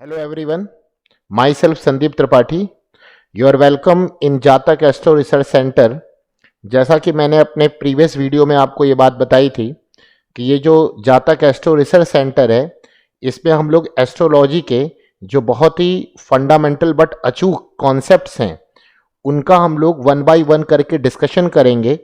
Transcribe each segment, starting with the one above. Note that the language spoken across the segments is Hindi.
Hello everyone, myself Sandeep Tripathi. You are welcome in जातक एस्ट्रो रिसर्च सेंटर। जैसा कि मैंने अपने प्रीवियस वीडियो में आपको ये बात बताई थी कि ये जो जातक एस्ट्रो रिसर्च सेंटर है, इसमें हम लोग एस्ट्रोलॉजी के जो बहुत ही फंडामेंटल बट अचूक कॉन्सेप्ट्स हैं उनका हम लोग वन बाय वन करके डिस्कशन करेंगे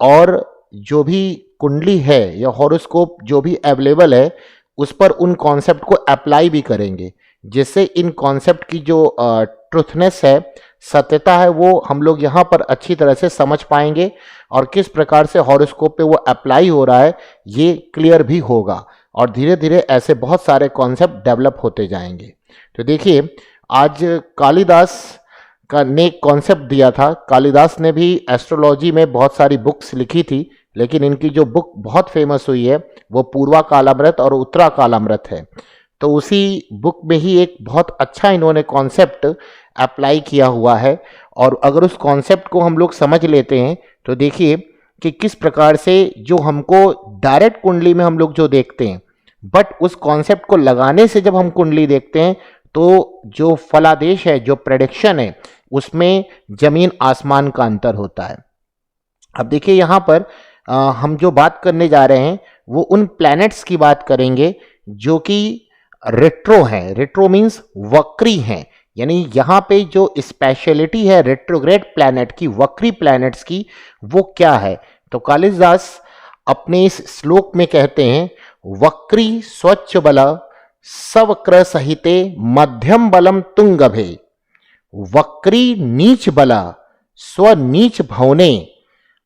और जो भी कुंडली है या हॉरोस्कोप जो भी अवेलेबल है उस पर उन कॉन्सेप्ट को अप्लाई भी करेंगे, जिससे इन कॉन्सेप्ट की जो ट्रुथनेस है, सत्यता है, वो हम लोग यहाँ पर अच्छी तरह से समझ पाएंगे और किस प्रकार से हॉरोस्कोप पे वो अप्लाई हो रहा है ये क्लियर भी होगा और धीरे धीरे ऐसे बहुत सारे कॉन्सेप्ट डेवलप होते जाएंगे। तो देखिए, आज कालिदास का ने कॉन्सेप्ट दिया था। कालिदास ने भी एस्ट्रोलॉजी में बहुत सारी बुक्स लिखी थी, लेकिन इनकी जो बुक बहुत फेमस हुई है वो पूर्वा कालामृत और उत्तरा कालामृत है। तो उसी बुक में ही एक बहुत अच्छा इन्होंने कॉन्सेप्ट अप्लाई किया हुआ है और अगर उस कॉन्सेप्ट को हम लोग समझ लेते हैं तो देखिए कि किस प्रकार से जो हमको डायरेक्ट कुंडली में हम लोग जो देखते हैं, बट उस कॉन्सेप्ट को लगाने से जब हम कुंडली देखते हैं तो जो फलादेश है, जो प्रेडिक्शन है, उसमें जमीन आसमान का अंतर होता है। अब देखिए यहाँ पर हम जो बात करने जा रहे हैं वो उन प्लैनेट्स की बात करेंगे जो कि रेट्रो हैं। रेट्रो मीन्स वक्री हैं, यानी यहाँ पे जो स्पेशलिटी है रेट्रोग्रेड प्लैनेट की, वक्री प्लैनेट्स की, वो क्या है। तो कालिदास अपने इस श्लोक में कहते हैं, वक्री स्वच्छ बल सवक्र सहिते मध्यम बलम तुंगभे, वक्री नीच बला स्वनीच भवने,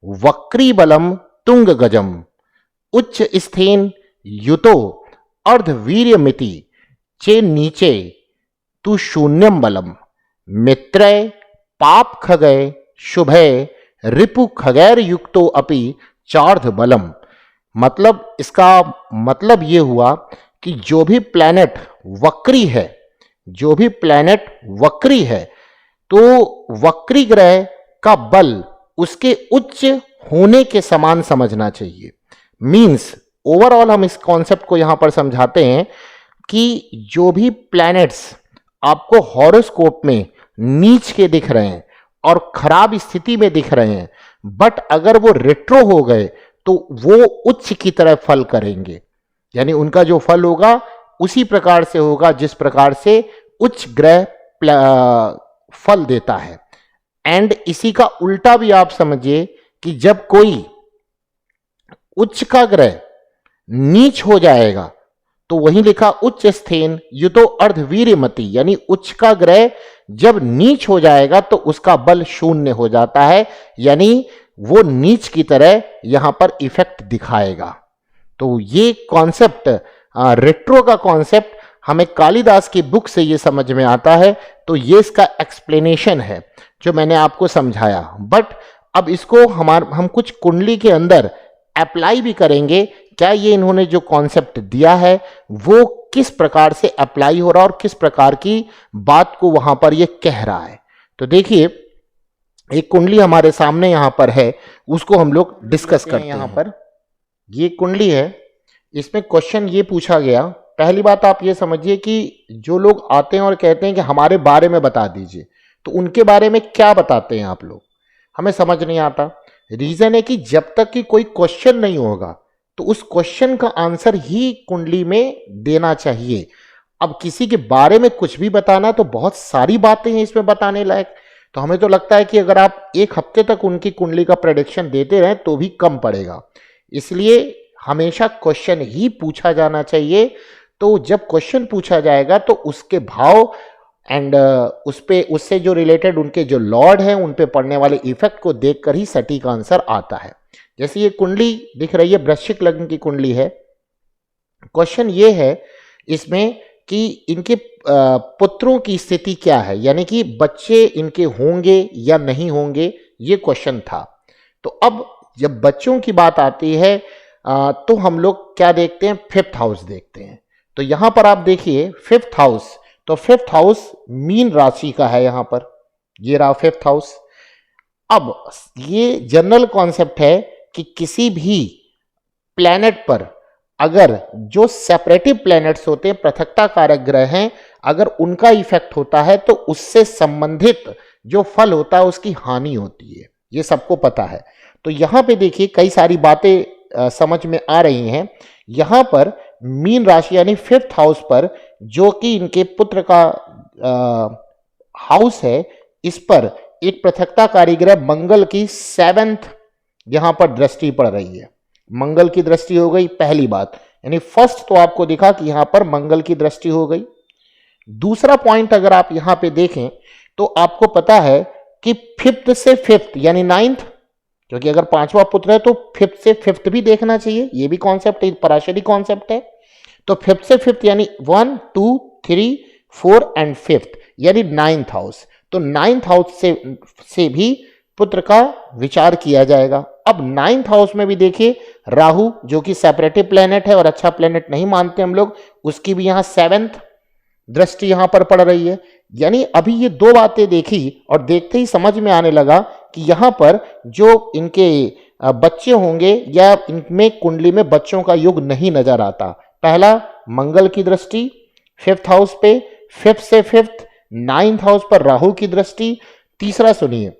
वक्री बलम तुंग गजम, उच्च स्थेन युतो अर्धवीर्यमिति चे नीचे तु शून्यम बलम, मित्रय पाप खगय शुभय रिपु खगैर युक्तो अपि चार्ध बलम। मतलब इसका मतलब ये हुआ कि जो भी प्लैनेट वक्री है, जो भी प्लैनेट वक्री है, तो वक्री ग्रह का बल उसके उच्च होने के समान समझना चाहिए। मीन्स ओवरऑल हम इस कॉन्सेप्ट को यहां पर समझाते हैं कि जो भी प्लैनेट्स आपको हॉरोस्कोप में नीच के दिख रहे हैं और खराब स्थिति में दिख रहे हैं, बट अगर वो रेट्रो हो गए तो वो उच्च की तरह फल करेंगे, यानी उनका जो फल होगा उसी प्रकार से होगा जिस प्रकार से उच्च ग्रह फल देता है। एंड इसी का उल्टा भी आप समझिए कि जब कोई उच्च का ग्रह नीच हो जाएगा तो वही लिखा उच्च स्थेन युतो अर्धवीर्यमति, यानी उच्च का ग्रह जब नीच हो जाएगा तो उसका बल शून्य हो जाता है, यानी वो नीच की तरह यहां पर इफेक्ट दिखाएगा। तो ये कॉन्सेप्ट, रेट्रो का कॉन्सेप्ट हमें कालिदास की बुक से ये समझ में आता है। तो ये इसका एक्सप्लेनेशन है जो मैंने आपको समझाया, बट अब इसको हम कुछ कुंडली के अंदर अप्लाई भी करेंगे। क्या ये इन्होंने जो कॉन्सेप्ट दिया है वो किस प्रकार से अप्लाई हो रहा है और किस प्रकार की बात को वहां पर ये कह रहा है। तो देखिए, एक कुंडली हमारे सामने यहां पर है, उसको हम लोग डिस्कस करते हैं। यहां पर ये कुंडली है, इसमें क्वेश्चन ये पूछा गया। पहली बात आप ये समझिए कि जो लोग आते हैं और कहते हैं कि हमारे बारे में बता दीजिए, तो उनके बारे में क्या बताते हैं आप लोग, हमें समझ नहीं आता। रीजन है कि जब तक कि कोई क्वेश्चन नहीं होगा तो उस क्वेश्चन का आंसर ही कुंडली में देना चाहिए। अब किसी के बारे में कुछ भी बताना तो बहुत सारी बातें हैं इसमें बताने लायक, तो हमें तो लगता है कि अगर आप एक हफ्ते तक उनकी कुंडली का प्रेडिक्शन देते रहें तो भी कम पड़ेगा। इसलिए हमेशा क्वेश्चन ही पूछा जाना चाहिए। तो जब क्वेश्चन पूछा जाएगा तो उसके भाव एंड उससे जो रिलेटेड उनके जो लॉर्ड हैं उन पे पड़ने वाले इफेक्ट को देखकर ही सटीक आंसर आता है। जैसे ये कुंडली दिख रही है, वृश्चिक लग्न की कुंडली है। क्वेश्चन ये है इसमें कि इनके पुत्रों की स्थिति क्या है, यानी कि बच्चे इनके होंगे या नहीं होंगे, ये क्वेश्चन था। तो अब जब बच्चों की बात आती है तो हम लोग क्या देखते हैं, फिफ्थ हाउस देखते हैं। तो यहां पर आप देखिए फिफ्थ हाउस, तो फिफ्थ हाउस मीन राशि का है, यहां पर ये रहा फिफ्थ हाउस। अब ये जनरल कॉन्सेप्ट है कि किसी भी प्लैनेट पर अगर जो सेपरेटिव प्लैनेट्स होते हैं, पृथकता कारक ग्रह हैं, अगर उनका इफेक्ट होता है तो उससे संबंधित जो फल होता है उसकी हानि होती है, ये सबको पता है। तो यहां पे देखिए कई सारी बातें समझ में आ रही हैं। यहां पर मीन राशि यानी 5th हाउस पर जो कि इनके पुत्र का हाउस है, इस पर एक पृथकताकारी ग्रह मंगल की 7th यहां पर दृष्टि पड़ रही है। मंगल की दृष्टि हो गई पहली बात, यानी फर्स्ट तो आपको दिखा कि यहां पर मंगल की दृष्टि हो गई। दूसरा पॉइंट अगर आप यहां पे देखें तो आपको पता है कि 5th से 5th यानी 9th, क्योंकि अगर पांचवा पुत्र है तो 5th से 5th भी देखना चाहिए, ये भी कॉन्सेप्ट पराशरी कॉन्सेप्ट है। तो 5th से 5th यानी 1 2 3 4 एंड 5th यानी 9th हाउस। तो 9th हाउस से भी पुत्र का विचार किया जाएगा। अब 9th हाउस में भी देखिए राहु जो कि सेपरेटिव प्लेनेट है और अच्छा प्लेनेट नहीं मानते हम लोग, उसकी भी यहां 7th दृष्टि यहां पर पड़ रही है। यानी अभी ये दो बातें देखी और देखते ही समझ में आने लगा कि यहां पर जो इनके बच्चे होंगे या इनमें कुंडली में बच्चों का युग नहीं नजर आता। पहला मंगल की दृष्टि 5th हाउस पे, 5th से 5th 9th हाउस पर राहु की दृष्टि। तीसरा सुनिए,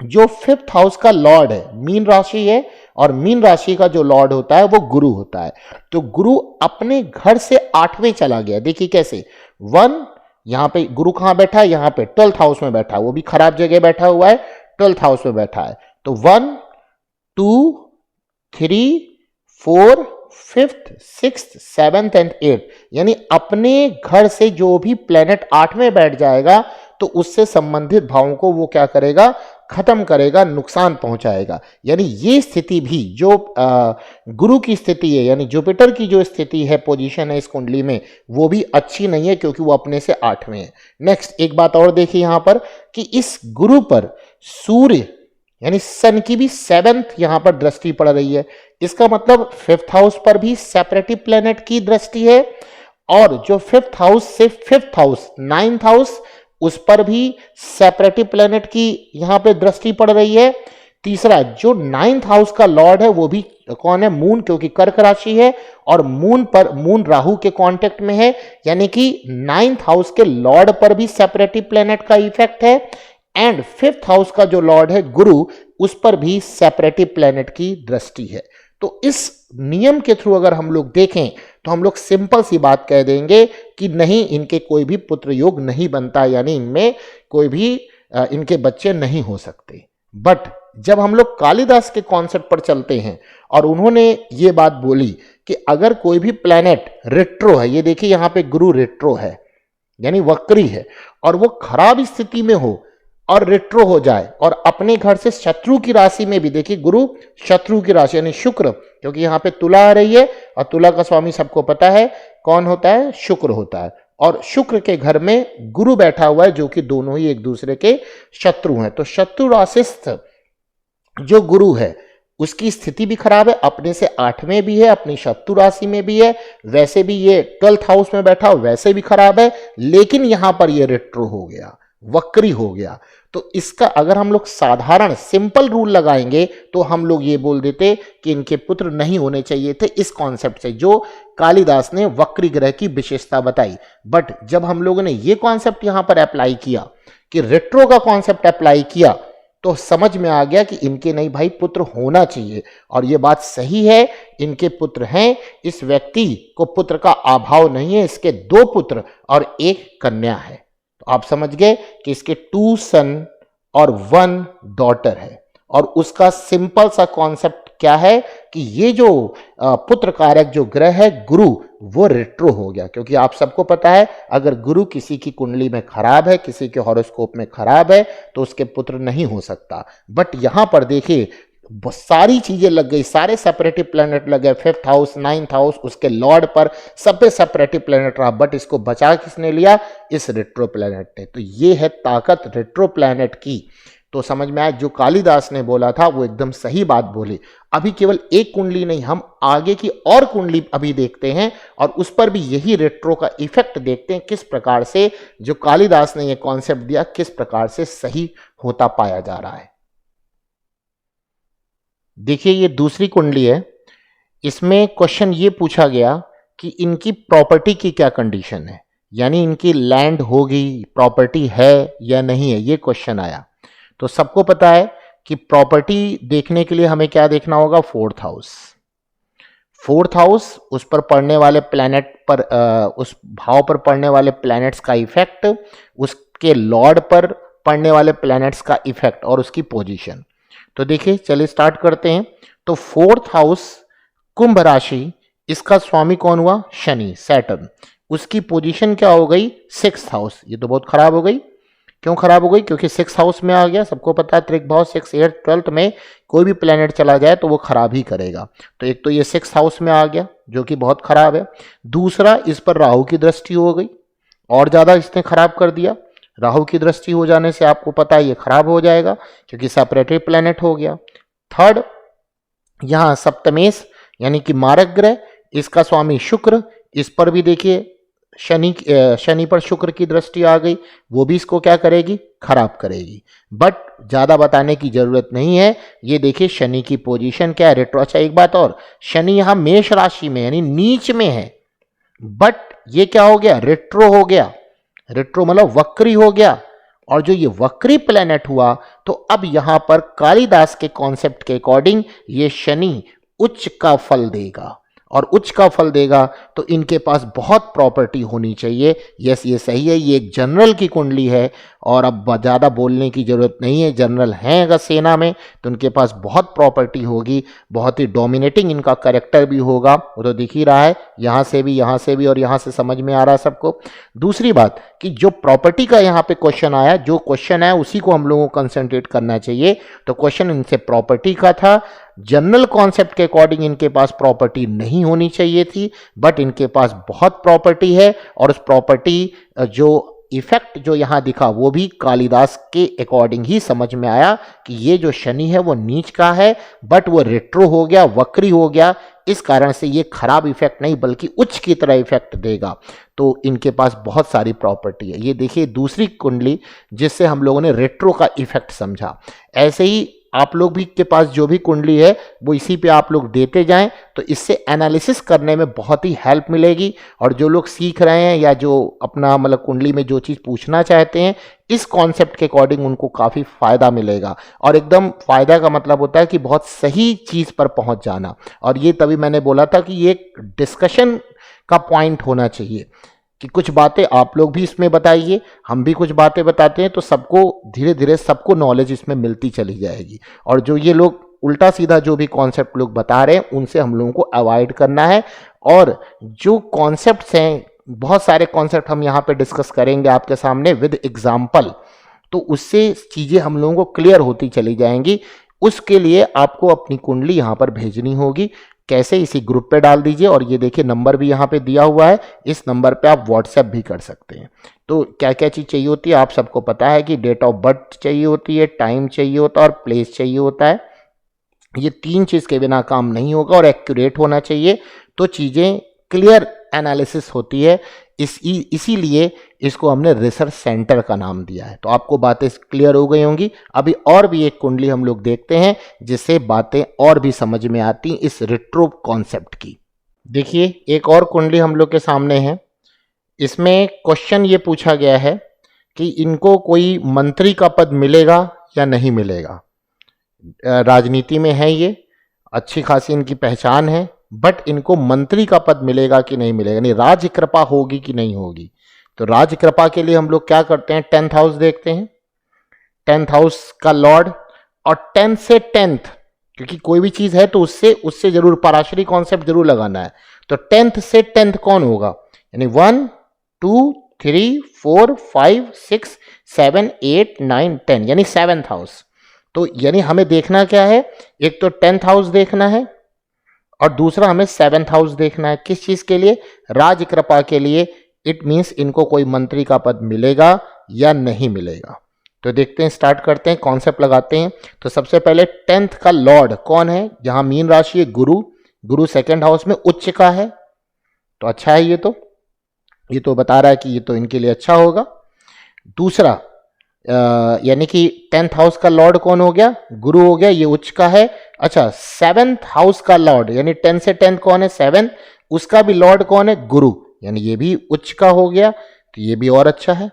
जो 5th हाउस का लॉर्ड है मीन राशि है और मीन राशि का जो लॉर्ड होता है वो गुरु होता है। तो गुरु अपने घर से 8वें चला गया। देखिए कैसे, 1 यहां पे गुरु कहां बैठा है, यहां पे 12th हाउस में बैठा है, वो भी खराब जगह बैठा हुआ है, 12th हाउस में बैठा है। तो 1 2 3 4 5th 6th 7th and 8th यानी अपने घर से जो भी प्लेनेट 8वें बैठ जाएगा तो उससे संबंधित भावों को वो क्या करेगा, खत्म करेगा, नुकसान पहुंचाएगा। यानी ये स्थिति भी जो गुरु की स्थिति है यानी जुपिटर की जो स्थिति है, पोजीशन है इस कुंडली में, वो भी अच्छी नहीं है क्योंकि वो अपने से 8वें है। नेक्स्ट एक बात और देखिए यहां पर कि इस गुरु पर सूर्य यानी सन की भी 7th यहां पर दृष्टि पड़ रही है। इसका मतलब 5th हाउस पर भी सेपरेटिव प्लेनेट की दृष्टि है और जो 5th हाउस से 5th हाउस 9th हाउस उस पर भी सेपरेटिव प्लेनेट की यहां पे दृष्टि पड़ रही है। तीसरा जो 9th हाउस का लॉर्ड है वो भी कौन है, मून, क्योंकि कर्क राशि है और मून राहु के कांटेक्ट में है, यानी कि 9th हाउस के लॉर्ड पर भी सेपरेटिव प्लेनेट का इफेक्ट है एंड 5th हाउस का जो लॉर्ड है गुरु, उस पर भी सेपरेटिव प्लेनेट की दृष्टि है। तो इस नियम के थ्रू अगर हम लोग देखें तो हम लोग सिंपल सी बात कह देंगे कि नहीं, इनके कोई भी पुत्र योग नहीं बनता, यानी इनमें कोई भी इनके बच्चे नहीं हो सकते। बट जब हम लोग कालिदास के कॉन्सेप्ट पर चलते हैं और उन्होंने ये बात बोली कि अगर कोई भी प्लेनेट रेट्रो है, ये देखिए यहां पे गुरु रेट्रो है यानी वक्री है, और वो खराब स्थिति में हो और रेट्रो हो जाए और अपने घर से शत्रु की राशि में भी, देखिए गुरु शत्रु की राशि यानी शुक्र, क्योंकि यहां पे तुला आ रही है और तुला का स्वामी सबको पता है कौन होता है, शुक्र होता है, और शुक्र के घर में गुरु बैठा हुआ है जो कि दोनों ही एक दूसरे के शत्रु हैं। तो शत्रु राशिस्थ जो गुरु है उसकी स्थिति भी खराब है, अपने से 8वें भी है, अपनी शत्रु राशि में भी है, वैसे भी ये 12th हाउस में बैठा हो वैसे भी खराब है, लेकिन यहां पर ये रेट्रो हो गया, वक्री हो गया। तो इसका अगर हम लोग साधारण सिंपल रूल लगाएंगे तो हम लोग ये बोल देते कि इनके पुत्र नहीं होने चाहिए थे, इस कॉन्सेप्ट से जो कालिदास ने वक्री ग्रह की विशेषता बताई। बट जब हम लोगों ने ये कॉन्सेप्ट यहां पर अप्लाई किया कि रेट्रो का कॉन्सेप्ट अप्लाई किया तो समझ में आ गया कि इनके नहीं भाई पुत्र होना चाहिए, और ये बात सही है, इनके पुत्र हैं। इस व्यक्ति को पुत्र का अभाव नहीं है, इसके 2 पुत्र और 1 कन्या है। तो आप समझ गए कि इसके 2 सन और 1 डॉटर है, और उसका सिंपल सा कॉन्सेप्ट क्या है कि ये जो पुत्र कारक जो ग्रह है गुरु, वो रेट्रो हो गया, क्योंकि आप सबको पता है अगर गुरु किसी की कुंडली में खराब है, किसी के हॉरोस्कोप में खराब है तो उसके पुत्र नहीं हो सकता। बट यहां पर देखिए सारी चीजें लग गई, सारे सेपरेटिव प्लेनेट लग गए, 5th हाउस 9th हाउस उसके लॉर्ड पर, सब पे सेपरेटिव प्लेनेट रहा, बट इसको बचा किसने लिया, इस रेट्रो प्लेनेट ने। तो ये है ताकत रेट्रो प्लेनेट की। तो समझ में आया, जो कालिदास ने बोला था वो एकदम सही बात बोली। अभी केवल एक कुंडली नहीं, हम आगे की और कुंडली अभी देखते हैं और उस पर भी यही रेट्रो का इफेक्ट देखते हैं, किस प्रकार से जो कालिदास ने ये कॉन्सेप्ट दिया किस प्रकार से सही होता पाया जा रहा है। देखिए ये दूसरी कुंडली है, इसमें क्वेश्चन ये पूछा गया कि इनकी प्रॉपर्टी की क्या कंडीशन है। यानी इनकी लैंड होगी, प्रॉपर्टी है या नहीं है, ये क्वेश्चन आया। तो सबको पता है कि प्रॉपर्टी देखने के लिए हमें क्या देखना होगा, फोर्थ हाउस। फोर्थ हाउस, उस पर पड़ने वाले प्लैनेट पर, उस भाव पर पड़ने वाले प्लैनेट्स का इफेक्ट, उसके लॉर्ड पर पड़ने वाले प्लैनेट्स का इफेक्ट और उसकी पोजीशन। तो देखिए, चलिए स्टार्ट करते हैं। तो फोर्थ हाउस कुंभ राशि, इसका स्वामी कौन हुआ, शनि, सैटर्न। उसकी पोजीशन क्या हो गई, सिक्स्थ हाउस। ये तो बहुत खराब हो गई। क्यों खराब हो गई, क्योंकि सिक्स हाउस में आ गया। सबको पता है त्रिक भाव 6, 8, 12 में कोई भी प्लेनेट चला जाए तो वो खराब ही करेगा। तो एक तो ये सिक्स हाउस में आ गया जो कि बहुत खराब है। दूसरा, इस पर राहु की दृष्टि हो गई और ज्यादा इसने खराब कर दिया। राहु की दृष्टि हो जाने से आपको पता है ये खराब हो जाएगा क्योंकि सेपरेटरी प्लेनेट हो गया। थर्ड, यहां सप्तमेश यानी कि मारक ग्रह, इसका स्वामी शुक्र, इस पर भी देखिए शनि पर शुक्र की दृष्टि आ गई, वो भी इसको क्या करेगी, खराब करेगी। बट ज्यादा बताने की जरूरत नहीं है। ये देखिए शनि की पोजीशन क्या है, रेट्रो। अच्छा एक बात और, शनि यहां मेष राशि में यानी नीच में है, बट ये क्या हो गया, रेट्रो हो गया। रेट्रो मतलब वक्री हो गया। और जो ये वक्री प्लेनेट हुआ तो अब यहां पर कालिदास के कॉन्सेप्ट के अकॉर्डिंग ये शनि उच्च का फल देगा। और उच्च का फल देगा तो इनके पास बहुत प्रॉपर्टी होनी चाहिए। यस, ये सही है, ये एक जनरल की कुंडली है और अब ज़्यादा बोलने की ज़रूरत नहीं है। जनरल हैं अगर सेना में तो उनके पास बहुत प्रॉपर्टी होगी, बहुत ही डोमिनेटिंग इनका कैरेक्टर भी होगा। वो तो दिख ही रहा है, यहाँ से भी और यहाँ से समझ में आ रहा है सबको। दूसरी बात कि जो प्रॉपर्टी का यहाँ पे क्वेश्चन आया, जो क्वेश्चन है उसी को हम लोगों को कंसंट्रेट करना चाहिए। तो क्वेश्चन इनसे प्रॉपर्टी का था। जनरल कॉन्सेप्ट के अकॉर्डिंग इनके पास प्रॉपर्टी नहीं होनी चाहिए थी, बट इनके पास बहुत प्रॉपर्टी है। और उस प्रॉपर्टी जो इफेक्ट जो यहां दिखा वो भी कालिदास के अकॉर्डिंग ही समझ में आया कि ये जो शनि है वो नीच का है, बट वो रेट्रो हो गया, वक्री हो गया। इस कारण से ये खराब इफेक्ट नहीं बल्कि उच्च की तरह इफेक्ट देगा। तो इनके पास बहुत सारी प्रॉपर्टी है। ये देखिए दूसरी कुंडली जिससे हम लोगों ने रेट्रो का इफेक्ट समझा। ऐसे ही आप लोग भी के पास जो भी कुंडली है वो इसी पे आप लोग देते जाएं तो इससे एनालिसिस करने में बहुत ही हेल्प मिलेगी। और जो लोग सीख रहे हैं या जो अपना मतलब कुंडली में जो चीज़ पूछना चाहते हैं, इस कॉन्सेप्ट के अकॉर्डिंग उनको काफ़ी फायदा मिलेगा। और एकदम फायदा का मतलब होता है कि बहुत सही चीज़ पर पहुंच जाना। और ये तभी मैंने बोला था कि ये एक डिस्कशन का पॉइंट होना चाहिए कि कुछ बातें आप लोग भी इसमें बताइए, हम भी कुछ बातें बताते हैं, तो सबको धीरे धीरे सबको नॉलेज इसमें मिलती चली जाएगी। और जो ये लोग उल्टा सीधा जो भी कॉन्सेप्ट लोग बता रहे हैं उनसे हम लोगों को अवॉइड करना है। और जो कॉन्सेप्ट्स हैं, बहुत सारे कॉन्सेप्ट हम यहाँ पे डिस्कस करेंगे आपके सामने विद एग्जाम्पल, तो उससे चीज़ें हम लोगों को क्लियर होती चली जाएंगी। उसके लिए आपको अपनी कुंडली यहाँ पर भेजनी होगी। कैसे, इसी ग्रुप पे डाल दीजिए। और ये देखिए नंबर भी यहाँ पे दिया हुआ है, इस नंबर पे आप व्हाट्सएप भी कर सकते हैं। तो क्या क्या चीज़ चाहिए होती है आप सबको पता है कि डेट ऑफ बर्थ चाहिए होती है, टाइम चाहिए होता है और प्लेस चाहिए होता है। ये तीन चीज़ के बिना काम नहीं होगा और एक्यूरेट होना चाहिए, तो चीज़ें क्लियर एनालिसिस होती है। इसीलिए इसको हमने रिसर्च सेंटर का नाम दिया है। तो आपको बातें क्लियर हो गई होंगी। अभी और भी एक कुंडली हम लोग देखते हैं जिससे बातें और भी समझ में आती इस रेट्रो कॉन्सेप्ट की। देखिए एक और कुंडली हम लोग के सामने है। इसमें क्वेश्चन ये पूछा गया है कि इनको कोई मंत्री का पद मिलेगा या नहीं मिलेगा। राजनीति में है, ये अच्छी खासी इनकी पहचान है, बट इनको मंत्री का पद मिलेगा कि नहीं मिलेगा, यानी राज कृपा होगी कि नहीं होगी। तो राज कृपा के लिए हम लोग क्या करते हैं, 10th हाउस देखते हैं। 10th हाउस का लॉर्ड और 10th से 10th, क्योंकि कोई भी चीज है तो उससे जरूर पराशरी कॉन्सेप्ट जरूर लगाना है। तो 10th से 10th कौन होगा, यानी 1 2 3 4 5 6 7 8 9 10, यानी 7th हाउस। तो यानी हमें देखना क्या है, एक तो 10th हाउस देखना है और दूसरा हमें 7th हाउस देखना है। किस चीज के लिए, राज कृपा के लिए। इट मीन्स इनको कोई मंत्री का पद मिलेगा या नहीं मिलेगा। तो देखते हैं, स्टार्ट करते हैं, कॉन्सेप्ट लगाते हैं। तो सबसे पहले 10th का लॉर्ड कौन है, जहां मीन राशि है गुरु, गुरु 2nd हाउस में उच्च का है, तो अच्छा है। ये तो बता रहा है कि ये तो इनके लिए अच्छा होगा। दूसरा यानी कि 10th हाउस का लॉर्ड कौन हो गया, गुरु हो गया, ये उच्च का है। अच्छा 7th हाउस का लॉर्ड यानी 10 से 10 कौन है, 7, उसका भी लॉर्ड कौन है, गुरु, यानी ये भी उच्च का हो गया। तो ये भी और अच्छा है।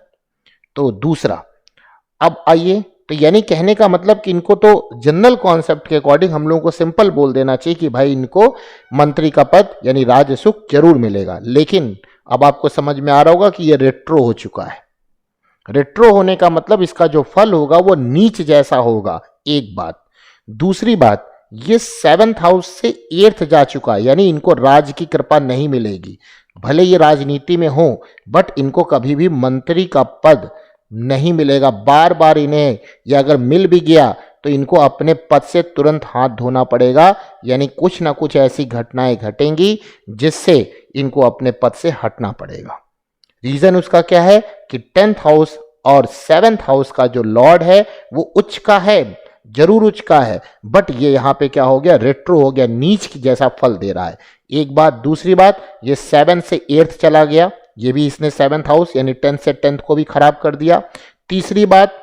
तो दूसरा, अब आइए, तो यानी कहने का मतलब कि इनको तो जनरल कॉन्सेप्ट के अकॉर्डिंग हम लोगों को सिंपल बोल देना चाहिए कि भाई इनको मंत्री का पद यानी राज सुख जरूर मिलेगा। लेकिन अब आपको समझ में आ रहा होगा कि ये रेट्रो हो चुका है। रेट्रो होने का मतलब इसका जो फल होगा वो नीच जैसा होगा, एक बात। दूसरी बात, ये 7th हाउस से 8th जा चुका है, यानी इनको राज की कृपा नहीं मिलेगी। भले ये राजनीति में हो, बट इनको कभी भी मंत्री का पद नहीं मिलेगा। बार बार इन्हें, या अगर मिल भी गया तो इनको अपने पद से तुरंत हाथ धोना पड़ेगा, यानी कुछ ना कुछ ऐसी घटनाएं घटेंगी जिससे इनको अपने पद से हटना पड़ेगा। रीजन उसका क्या है कि 10th हाउस और 7th हाउस का जो लॉर्ड है वो उच्च का है, जरूर उच्च का है, बट ये यहां पे क्या हो गया, रेट्रो हो गया, नीच की जैसा फल दे रहा है। एक बात। दूसरी बात, ये 7 से 8th चला गया, ये भी इसने 7th हाउस यानी 10th से 10th को भी खराब कर दिया। तीसरी बात,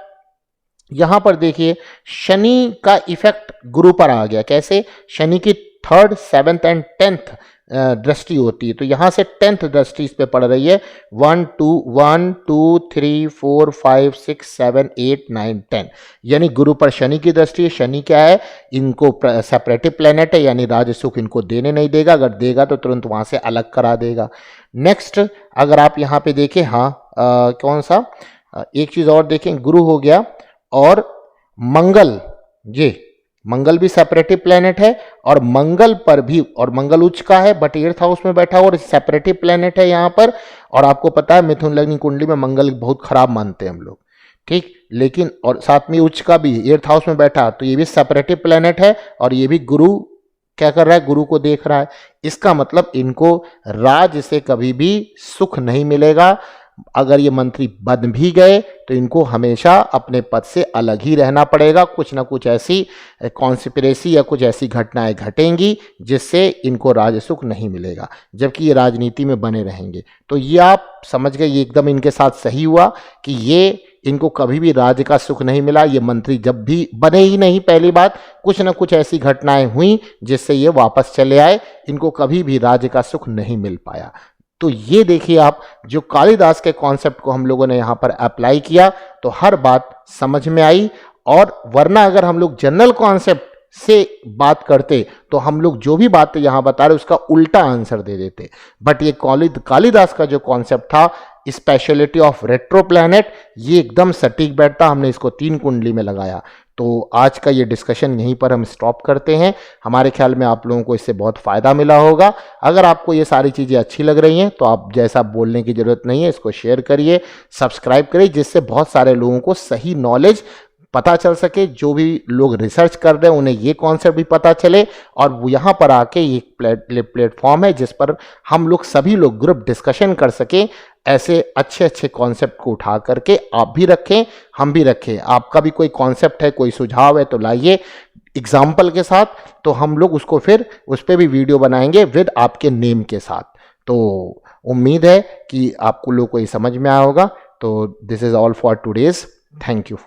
यहां पर देखिए शनि का इफेक्ट गुरु पर आ गया। कैसे? शनि की 3rd, 7th एंड 10th दृष्टि होती है, तो यहां से 10th दृष्टि इस पे पड़ रही है। 1 2 3 4 5 6 7 8 9 10, यानी गुरु पर शनि की दृष्टि है। शनि क्या है, इनको सेपरेटिव प्लेनेट है, यानी राज सुख इनको देने नहीं देगा, अगर देगा तो तुरंत वहां से अलग करा देगा। नेक्स्ट, अगर आप यहाँ पे देखें, हाँ कौन सा, एक चीज और देखें, गुरु हो गया और मंगल, ये मंगल भी सेपरेटिव प्लेनेट है, और मंगल पर भी, और मंगल उच्च का है बट 8th हाउस में बैठा हुआ और सेपरेटिव प्लेनेट है यहाँ पर। और आपको पता है मिथुन लग्न कुंडली में मंगल बहुत खराब मानते हैं हम लोग, ठीक, लेकिन और साथ में उच्च का भी 8th हाउस में बैठा, तो ये भी सेपरेटिव प्लेनेट है, और ये भी गुरु क्या कर रहा है, गुरु को देख रहा है। इसका मतलब इनको राज से कभी भी सुख नहीं मिलेगा। अगर ये मंत्री बन भी गए तो इनको हमेशा अपने पद से अलग ही रहना पड़ेगा। कुछ ना कुछ ऐसी कॉन्स्पिरेसी या कुछ ऐसी घटनाएं घटेंगी जिससे इनको राज सुख नहीं मिलेगा, जबकि ये राजनीति में बने रहेंगे। तो ये आप समझ गए, ये एकदम इनके साथ सही हुआ कि ये इनको कभी भी राज का सुख नहीं मिला। ये मंत्री जब भी बने ही नहीं, पहली बात, कुछ ना कुछ ऐसी घटनाएं हुई जिससे ये वापस चले आए, इनको कभी भी राज का सुख नहीं मिल पाया। तो ये देखिए आप, जो कालिदास के कॉन्सेप्ट को हम लोगों ने यहाँ पर अप्लाई किया तो हर बात समझ में आई। और वरना अगर हम लोग जनरल कॉन्सेप्ट से बात करते तो हम लोग जो भी बातें यहाँ बता रहे उसका उल्टा आंसर दे देते। बट ये कालिदास का जो कॉन्सेप्ट था, स्पेशलिटी ऑफ रेट्रो प्लैनेट, ये एकदम सटीक बैठता। हमने इसको 3 कुंडली में लगाया। तो आज का ये डिस्कशन यहीं पर हम स्टॉप करते हैं। हमारे ख्याल में आप लोगों को इससे बहुत फ़ायदा मिला होगा। अगर आपको ये सारी चीज़ें अच्छी लग रही हैं तो आप जैसा बोलने की ज़रूरत नहीं है, इसको शेयर करिए, सब्सक्राइब करिए, जिससे बहुत सारे लोगों को सही नॉलेज पता चल सके। जो भी लोग रिसर्च कर रहे हैं उन्हें ये कॉन्सेप्ट भी पता चले, और वो यहाँ पर आके एक प्लेटफॉर्म है जिस पर हम लोग सभी लोग ग्रुप डिस्कशन कर सकें। ऐसे अच्छे अच्छे कॉन्सेप्ट को उठा करके आप भी रखें, हम भी रखें। आपका भी कोई कॉन्सेप्ट है, कोई सुझाव है तो लाइए एग्जाम्पल के साथ, तो हम लोग उसको फिर उस पर भी वीडियो बनाएंगे विद आपके नेम के साथ। तो उम्मीद है कि आपको लोग को ये समझ में आया होगा। तो this is all for today's. Thank you.